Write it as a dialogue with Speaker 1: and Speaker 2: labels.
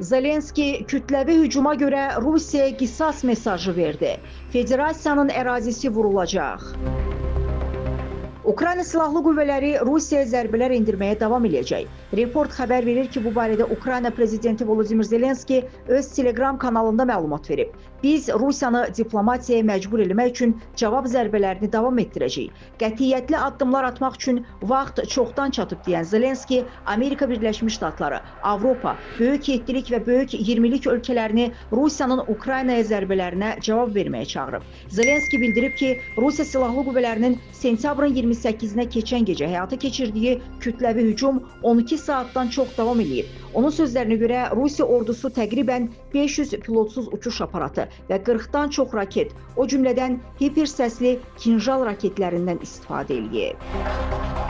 Speaker 1: Zelenski kütləvi hücuma görə Rusiyaya qisas mesajı verdi. Federasiyanın ərazisi vurulacaq. Ukrayna Silahlı Qüvvələri Rusiyaya zərbələr endirməyə davam edəcək. Report xəbər verir ki, bu barədə Ukrayna prezidenti Volodymyr Zelenski öz Telegram kanalında məlumat verib. Biz Rusiyanı diplomatiyaya məcbur etmək üçün cavab zərbələrini davam etdirəcəyik. Qətiyyətli addımlar atmaq üçün vaxt çoxdan çatıb deyən Zelenski, Amerika Birləşmiş Ştatları, Avropa, böyük 7-lik və böyük 20-lik ölkələrini Rusiyanın Ukraynaya zərbələrinə cavab verməyə çağırıb. Zelenski bildirib ki, Rusiya Silahlı Qüvvələrinin sentyabrın 28-nə keçən gecə həyata keçirdiyi kütləvi hücum 12 saatdan çox davam edib. Onun sözlərinə görə Rusiya ordusu təqribən 500 pilotsuz uçuş aparatı və 40-dan çox raket, o cümlədən hipersəsli kinjal raketlərindən istifadə edib.